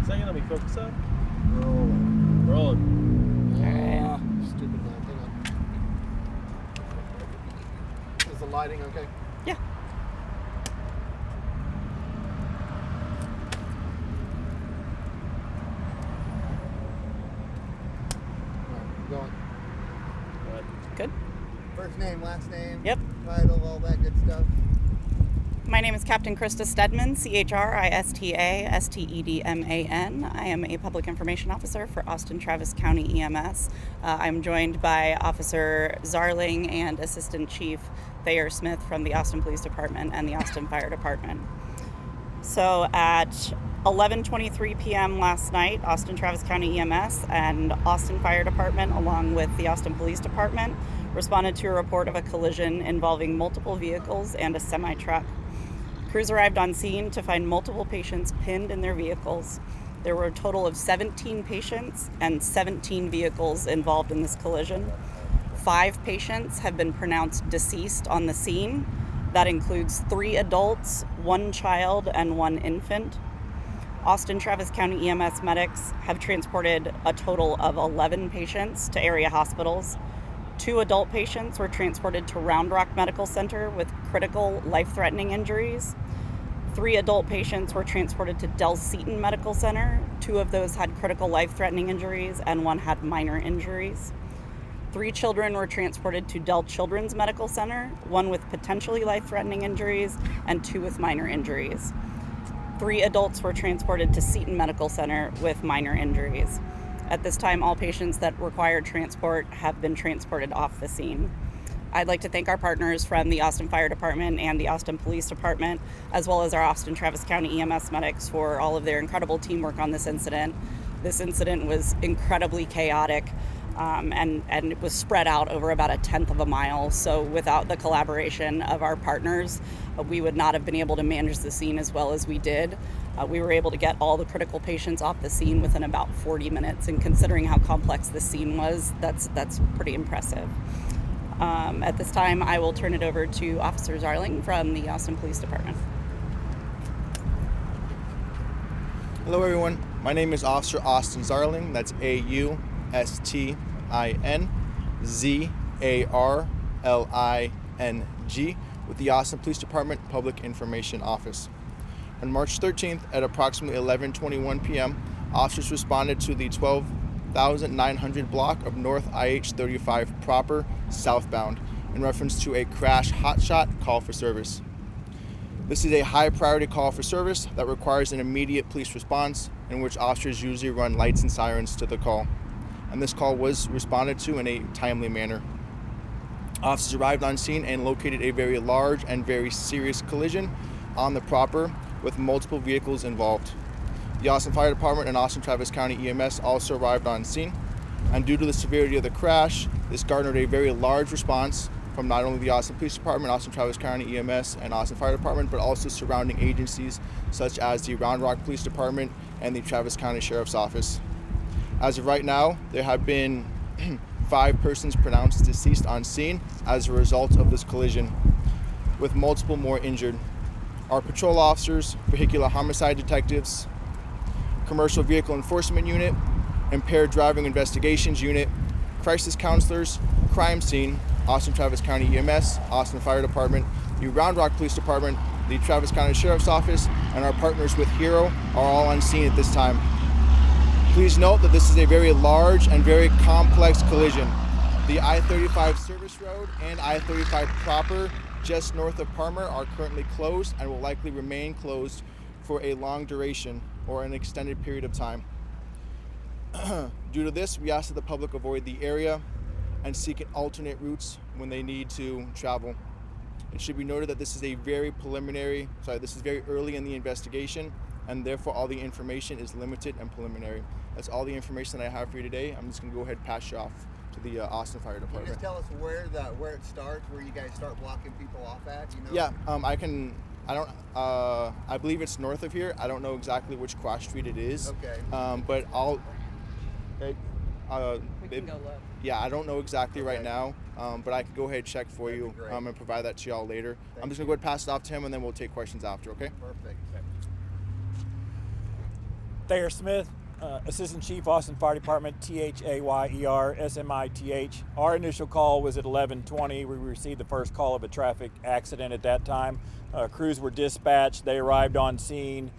Second, let me focus up. Rolling. Rolling. Stupid man. Hang on. Is the lighting okay? Yeah. Alright, going. Good. First name, last name. Yep. Title, all that good stuff. My name is Captain Krista Stedman, CHRISTA STEDMAN. I am a Public Information Officer for Austin Travis County EMS. I'm joined by Officer Zarling and Assistant Chief Thayer Smith from the Austin Police Department and the Austin Fire Department. So at 11:23 p.m. last night, Austin Travis County EMS and Austin Fire Department, along with the Austin Police Department, responded to a report of a collision involving multiple vehicles and a semi-truck. Crews arrived on scene to find multiple patients pinned in their vehicles. There were a total of 17 patients and 17 vehicles involved in this collision. 5 patients have been pronounced deceased on the scene. That includes 3 adults, 1 child, and 1 infant. Austin Travis County EMS medics have transported a total of 11 patients to area hospitals. 2 adult patients were transported to Round Rock Medical Center with critical life-threatening injuries. 3 adult patients were transported to Del Seaton Medical Center. 2 of those had critical life-threatening injuries and 1 had minor injuries. 3 children were transported to Del Children's Medical Center, 1 with potentially life-threatening injuries and 2 with minor injuries. 3 adults were transported to Seton Medical Center with minor injuries. At this time, all patients that required transport have been transported off the scene. I'd like to thank our partners from the Austin Fire Department and the Austin Police Department, as well as our Austin Travis County EMS medics for all of their incredible teamwork on this incident. This incident was incredibly chaotic, and it was spread out over about 1/10 of a mile. So without the collaboration of our partners, we would not have been able to manage the scene as well as we did. We were able to get all the critical patients off the scene within about 40 minutes, and considering how complex the scene was, that's pretty impressive. At this time, I will turn it over to Officer Zarling from the Austin Police Department. Hello everyone, my name is Officer Austin Zarling, that's AUSTINZARLING with the Austin Police Department Public Information Office. On March 13th at approximately 11:21 p.m., officers responded to the 12,900 block of North IH 35 proper southbound in reference to a crash hotshot call for service. This is a high priority call for service that requires an immediate police response, in which officers usually run lights and sirens to the call. And this call was responded to in a timely manner. Officers arrived on scene and located a very large and very serious collision on the proper with multiple vehicles involved. The Austin Fire Department and Austin Travis County EMS also arrived on scene, and due to the severity of the crash, this garnered a very large response from not only the Austin Police Department, Austin Travis County EMS, and Austin Fire Department, but also surrounding agencies such as the Round Rock Police Department and the Travis County Sheriff's Office. As of right now, there have been 5 persons pronounced deceased on scene as a result of this collision, with multiple more injured. Our patrol officers, vehicular homicide detectives, commercial vehicle enforcement unit, impaired driving investigations unit, crisis counselors, crime scene, Austin Travis County EMS, Austin Fire Department, the Round Rock Police Department, the Travis County Sheriff's Office, and our partners with HERO are all on scene at this time. Please note that this is a very large and very complex collision. The I-35 service road and I-35 proper just north of Parmer are currently closed and will likely remain closed for a long duration or an extended period of time. Due to this, we ask that the public avoid the area and seek alternate routes when they need to travel. It should be noted that this is very early in the investigation, and therefore all the information is limited and preliminary. That's all the information that I have for you today. I'm just going to go ahead and pass you off to the Austin Fire Department. Can you just tell us where it starts, where you guys start blocking people off at? You know? Yeah, I believe it's north of here. I don't know exactly which cross street it is. Okay. But I'll. We can go look. Yeah, I don't know exactly Okay. right now, but I can go ahead and check for That'd you be great. and provide that to y'all later. Thank I'm just you. going to go ahead and pass it off to him, and then we'll take questions after, okay? Perfect. Thayer Smith, Assistant Chief, Austin Fire Department, THAYER SMITH. Our initial call was at 11:20. We received the first call of a traffic accident at that time. Crews were dispatched. They arrived on scene,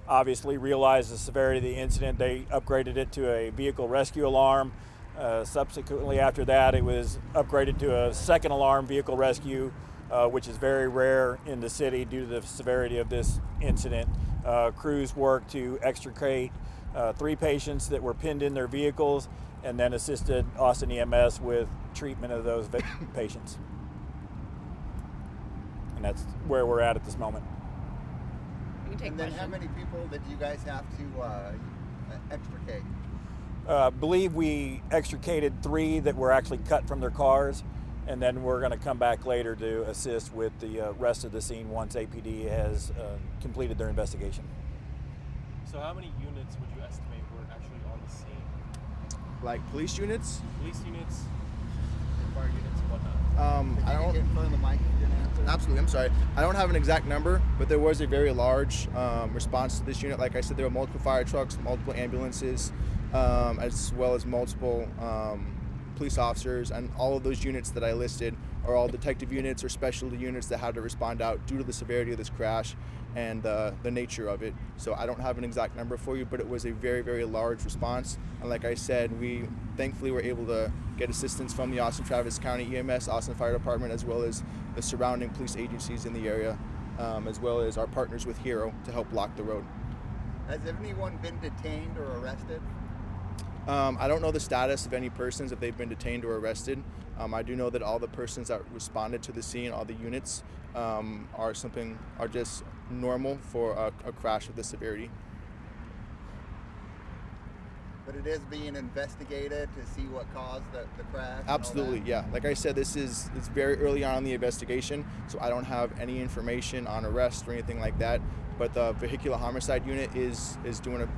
obviously realized the severity of the incident. They upgraded it to a vehicle rescue alarm. Subsequently after that, it was upgraded to a second alarm vehicle rescue, which is very rare in the city due to the severity of this incident. Crews worked to extricate 3 patients that were pinned in their vehicles and then assisted Austin EMS with treatment of those patients. And that's where we're at this moment. You can take And then questions. how many people did you guys have to extricate? Believe we extricated 3 that were actually cut from their cars, and then we're going to come back later to assist with the rest of the scene once APD has completed their investigation. So how many units would you estimate were actually on the scene? Like police units? Police units, and fire units, and whatnot. If I you don't. can get in front of the mic if you're gonna answer. Absolutely, I'm sorry. I don't have an exact number, but there was a very large response to this unit. Like I said, there were multiple fire trucks, multiple ambulances, as well as multiple police officers, and all of those units that I listed are all detective units or specialty units that had to respond out due to the severity of this crash and the nature of it. So I don't have an exact number for you, but it was a very, very large response. And like I said, we thankfully were able to get assistance from the Austin Travis County EMS, Austin Fire Department, as well as the surrounding police agencies in the area, as well as our partners with Hero to help block the road. Has anyone been detained or arrested? I don't know the status of any persons, if they've been detained or arrested. I do know that all the persons that responded to the scene, all the units, are just normal for a crash of this severity. But it is being investigated to see what caused the crash. and all Absolutely, that? yeah. Like I said, it's very early on in the investigation, so I don't have any information on arrest or anything like that. But the vehicular homicide unit is doing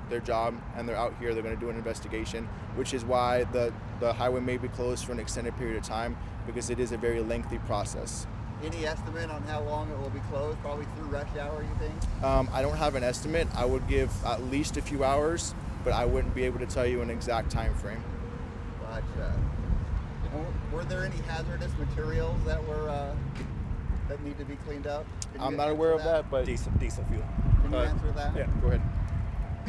their job, and they're out here. They're going to do an investigation, which is why the highway may be closed for an extended period of time, because it is a very lengthy process. Any estimate on how long it will be closed? Probably through rush hour, you think? I don't have an estimate. I would give at least a few hours, but I wouldn't be able to tell you an exact time frame. Gotcha. Were there any hazardous materials that were that need to be cleaned up? Can I'm you not answer aware of that, but Diesel fuel. Can you answer that? Yeah. go ahead.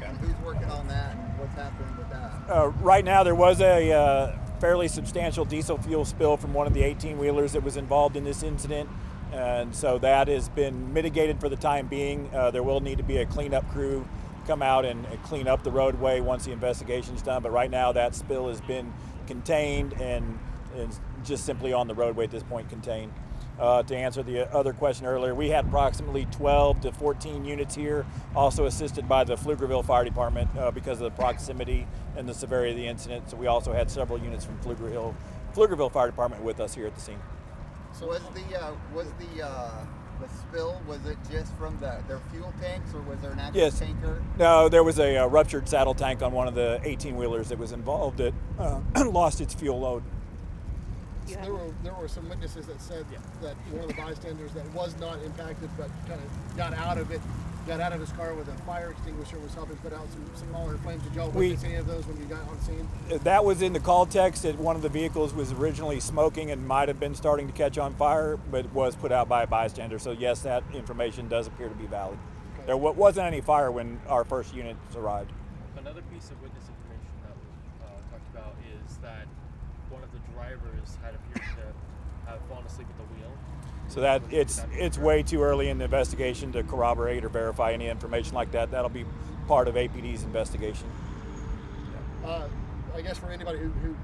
And who's working on that and what's happening with that? Right now, there was a fairly substantial diesel fuel spill from one of the 18-wheelers that was involved in this incident, and so that has been mitigated for the time being. There will need to be a cleanup crew come out and clean up the roadway once the investigation is done, but right now that spill has been contained and is just simply on the roadway at this point, contained. To answer the other question earlier, we had approximately 12 to 14 units here, also assisted by the Pflugerville Fire Department because of the proximity and the severity of the incident. So we also had several units from Pflugerville Fire Department with us here at the scene. So was the spill, was it just from their fuel tanks, or was there an actual Yes. tanker? No, there was a ruptured saddle tank on one of the 18-wheelers that was involved that lost its fuel load. There were some witnesses that said that one of the bystanders that was not impacted but kind of got out of his car with a fire extinguisher, was helping put out some smaller flames. Did y'all witness any of those when you got on scene? That was in the call text that one of the vehicles was originally smoking and might have been starting to catch on fire, but was put out by a bystander. So yes, that information does appear to be valid. Okay. There wasn't any fire when our first units arrived. Another piece of witness information that we talked about is that one of the drivers had appeared to have fallen asleep at the wheel. So that it's way too early in the investigation to corroborate or verify any information like that. That'll be part of APD's investigation. I guess for anybody who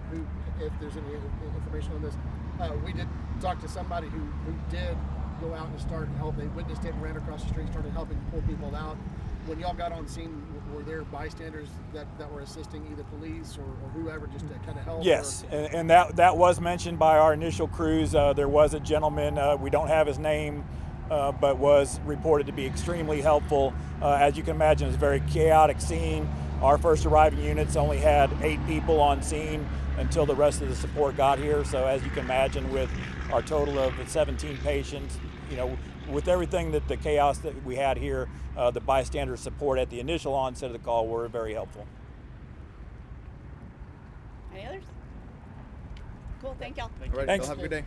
if there's any information on this, we did talk to somebody who did go out and start help. They witnessed it, ran across the street, started helping pull people out. When y'all got on scene, were there bystanders that were assisting either police or whoever just to kind of help? Yes, and that was mentioned by our initial crews. There was a gentleman, we don't have his name, but was reported to be extremely helpful. As you can imagine, it's a very chaotic scene. Our first arriving units only had 8 people on scene until the rest of the support got here. So as you can imagine, with our total of 17 patients, with everything that the chaos that we had here, the bystander support at the initial onset of the call were very helpful. Any others? Cool, thank y'all. Thank you. All right, Thanks. y'all have a good day.